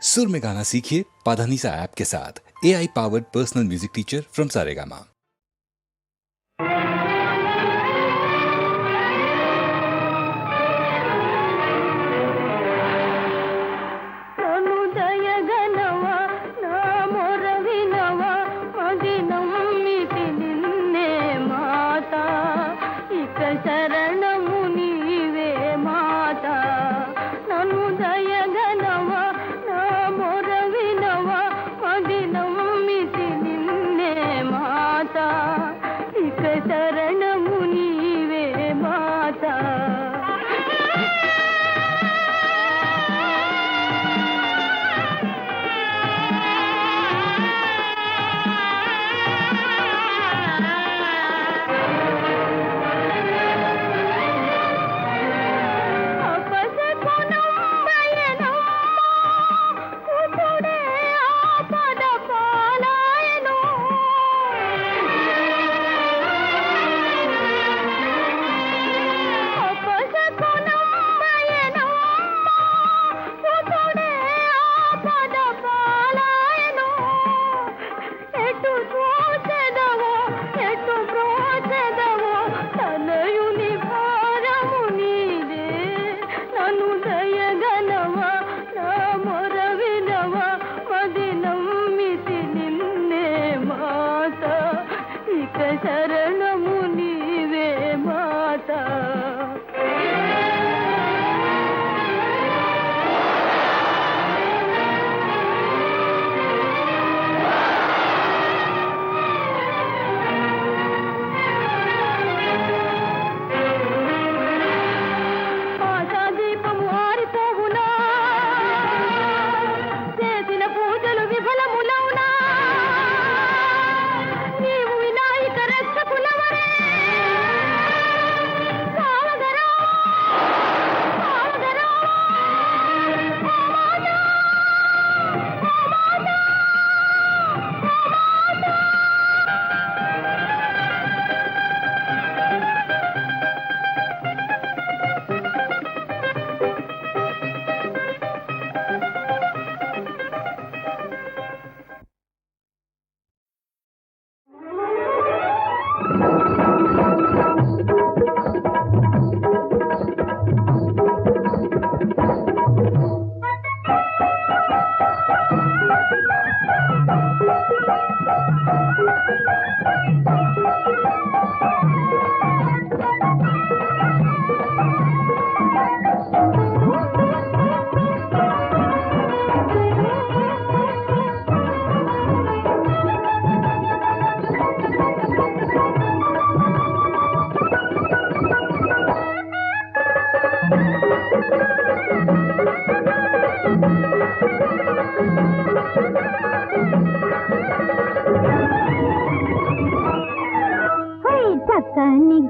सुर में गाना सीखिए पाधानीसा ऐप के साथ। AI powered personal music teacher from Saregama.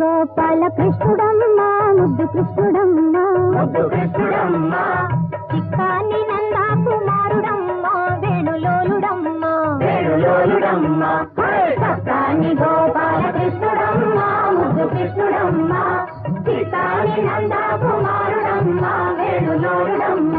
Gopala కృష్ణుడమ్మ ముద్దు కృష్ణుడమ్మ ముద్దు కృష్ణుడమ్మ చిక్కాని నందా కుమారుడమ్మ వేణులోలుడమ్మ వేణులోలుడమ్మ చిక్కాని గోపాల కృష్ణుడమ్మ ముద్దు కృష్ణుడమ్మ చిక్కాని నందా కుమారుడమ్మ వేణులోలుడమ్మ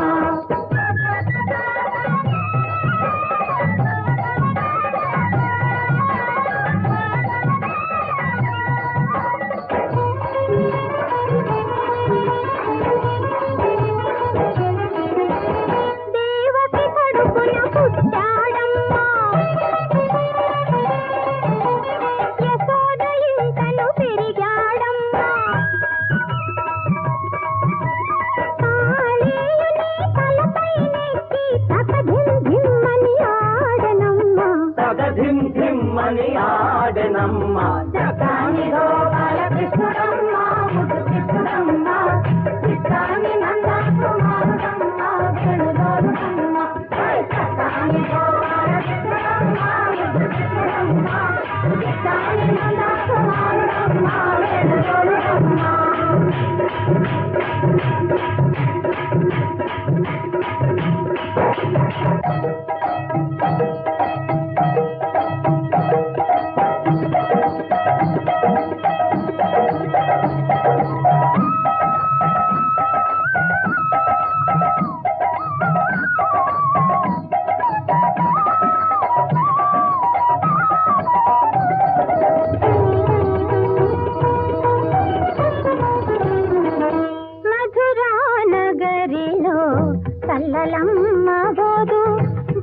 బోదు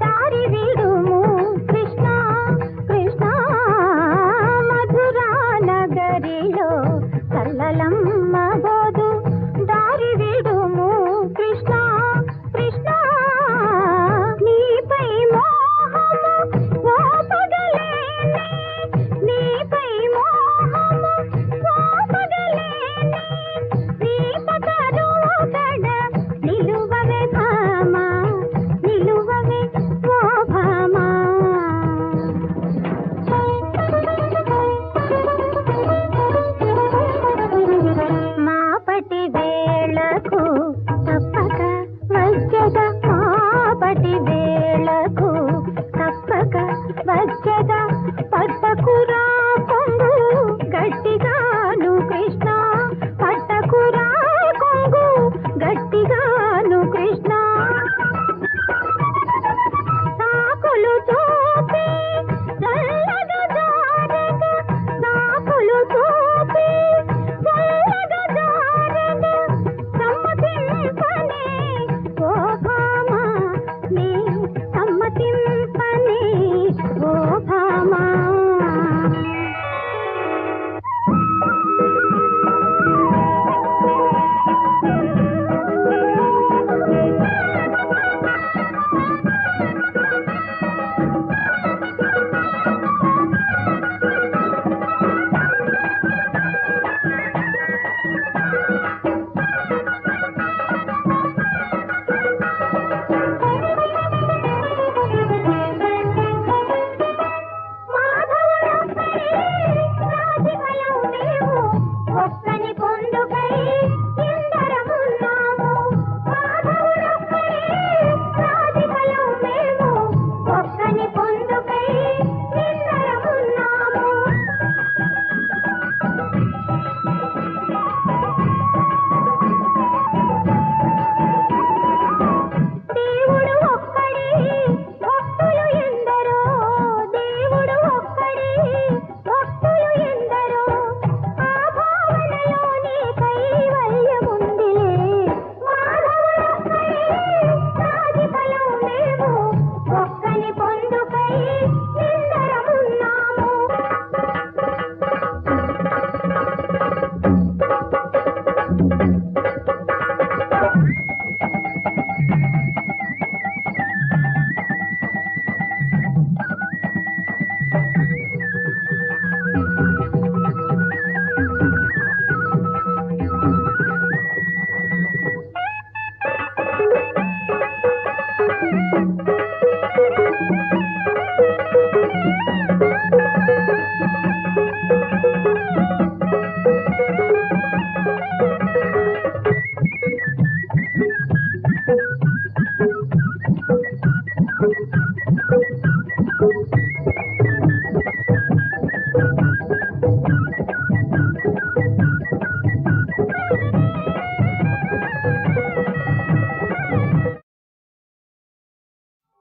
దారి విడుము కృష్ణ కృష్ణ మధురా నగరిలో చల్లలమ్మ బోదు దారి విడుము కృష్ణ కృష్ణ నీపై మోహము ఓపగలేని నీపై మోహము ఓపగలేని నీ పకరువు కడ నిలువవే భామా నిలువవే ఓ భామా మాపటి వేళకు తప్పక వచ్చెద మాపటి వేళకు తప్పక వచ్చెద పట్టకురా కొంగు గట్టిగాను కృష్ణ పట్టకురా కొంగు గట్టిగాను కృష్ణ సాకులు చూపి చల్లగా జారగా సాకులు చూపి చల్లగా జారగా సమ్మతింపనే ఓ భామా నీ సమ్మతింపనే ఓ భామా ఒక్కని పొందుకై ఇందరమున్నాము మాధవుడొక్కడే రాధికలం మేము ఒక్కని పొందుకై ఇందరమున్నాము దేవుడు ఒక్కడే భక్తులు ఎందరో దేవుడు ఒక్కడే భక్తులు ఎందరో ఆ భావనలోనే కైవల్యముందిలే మాధవుడొక్కడే రాధికలం మేము ఒక్కని పొందుకై ఇందరమున్నాము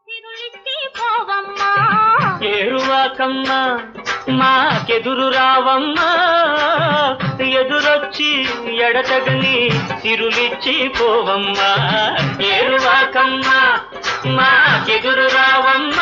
తిరులిచ్చి పోవమ్మా ఏరువాకమ్మ మాకెదురు రావమ్మ ఎదురొచ్చి ఎడతగని తిరులిచ్చి పోవమ్మ ఏరువాకమ్మ మాకెదురు రావమ్మ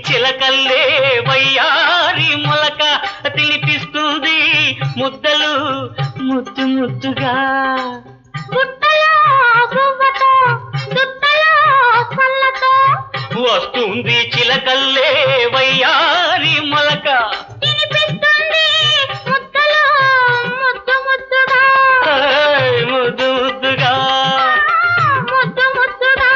చిలకల్లే వయ్యారి మొలక తినిపిస్తుంది ముద్దలు ముద్దు ముద్దుగా గుట్టలో గువ్వతో దుట్టలో చల్లతో వస్తుంది చిలకల్లే వయ్యారి మొలక తినిపిస్తుంది ముద్దలో ముద్దు ముద్దుగా ముద్దు ముద్దుగా ముద్దు ముద్దుగా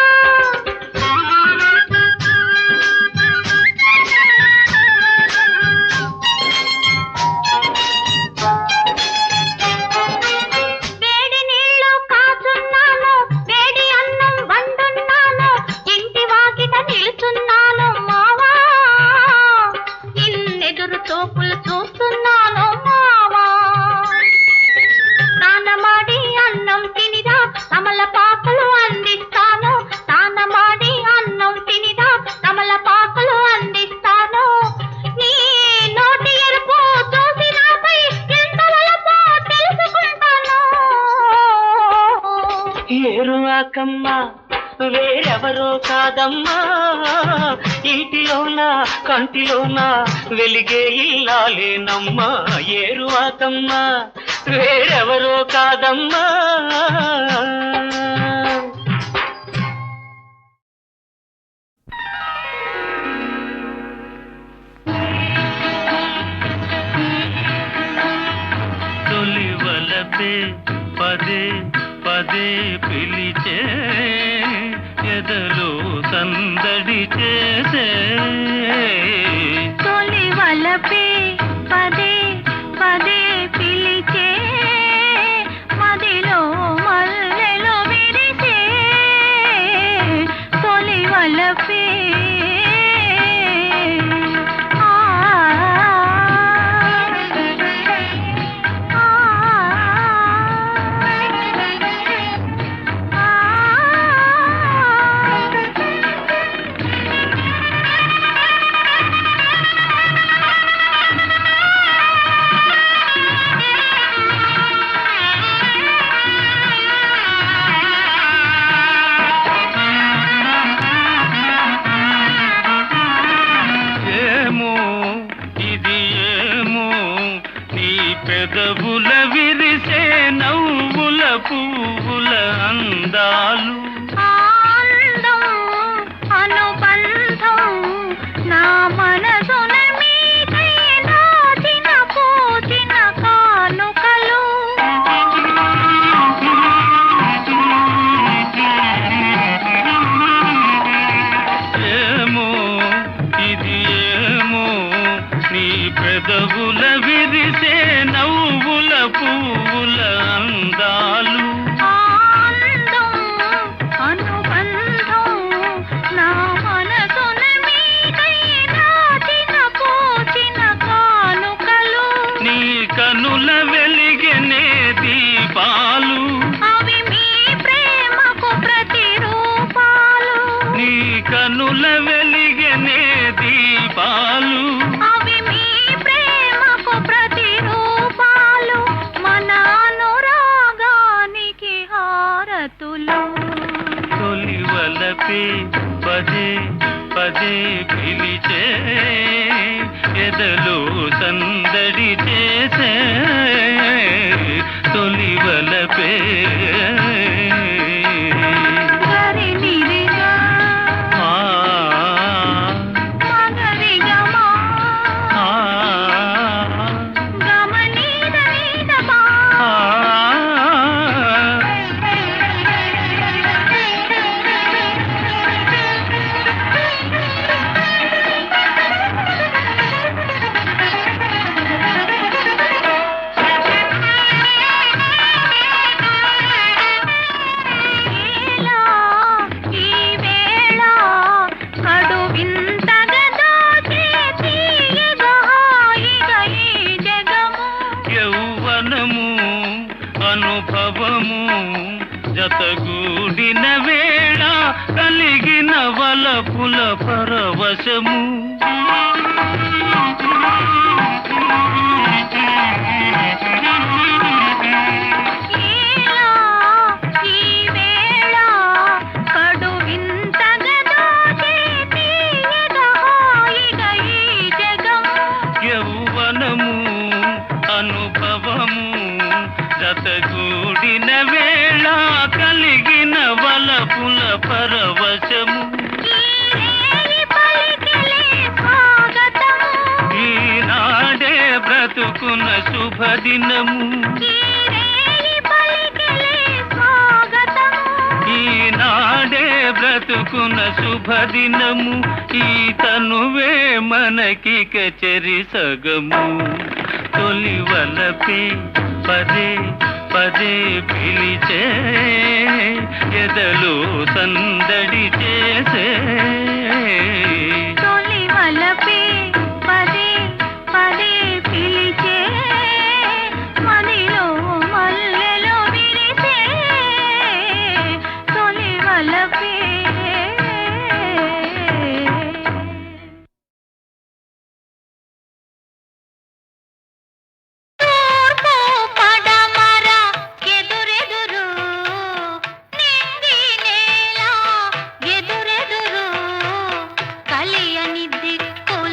వేడి నీళ్ళు కాచున్నాను వేడి అన్నం వండున్నాను ఇంటి వాకిట నిలుచున్నాను మావా ఇన్నెదురు చూపులు చూస్తున్నాను మావా స్నానమాడి అన్నం తినిరా తమలపాకులు అందిస్తాను స్నానమాడి అన్నం తినిరా తమలపాకులు అందిస్తాను నీ నోటి ఎరుపు చూసి నాపై ఎంత వలపో తెలుసుకుంటాను ఏరువాకమ్మ వేరెవరో కాదమ్మా ఇంటిలోన కంటిలోన వెలిగే ఇల్లాలేనమ్మా ఏరువాకమ్మ వేరెవరో కాదమ్మా తొలివలపే పదే పదే పిలిచే ఎదలో సందడి చేసే తొలి వలపే పదే పదే పిలిచే మదిలో మల్లెలు విరిసే తొలి వలపే ఏమో ఇది ఏమో నీ పెదవుల విరిసే నవ్వుల పువ్వుల అందాలు ఆనందం అనుబంధం నా మనసున మీకై నాచిన పూచిన కానుకలు ఏమో ఇది ఏమో నీ పెదవుల విరిసే నవ్వుల పువ్వుల అందాలు ఆనందం అనుబంధం నా మనసున మీకై నాచిన పూచిన కానుకలు నీ కనుల వెలిగనే దీపాలు అవి మీ ప్రేమకు ప్రతిరూపాలు నీ కనుల వెలిగనే దీపాలు అవి మీ ప్రేమకు ప్రతిరూపాలు మన అనురాగానికి హారతులు తొలివలపే పదే పదే పిలిచే ఎదలో సందడి చేసే తొలివలపే గరినిరిగా ఆ మగరిగమా ఆ గమనీద నీదమా ఆ ఈ వేళ కడు వింతగా దాచే తీయగా హాయిగా ఈ జగము యౌవనము అనుభవము జతగూడిన వేళ కలిగిన వలపుల పరవశము ఈలా ఈ వేళ కడు వింతగా దాచే తీయగా హాయి శుభదినము ఈ రేయి పలికెలే స్వాగతము. ఈనాడే బ్రతుకున శుభదినము ఈ తనువే మనకిక చెరి సగము తొలి వలపే పదే పదే పిలిచే ఎదలో సందడి చేసే తొలి వలపే పదే పదే పిలిచే మదిలో మల్లెలు విరిసే తొలి వలపే. తూర్పు పడమర ఎదురెదురు నింగి నేల ఎదురెదురు కలియని దిక్కుల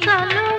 చలువ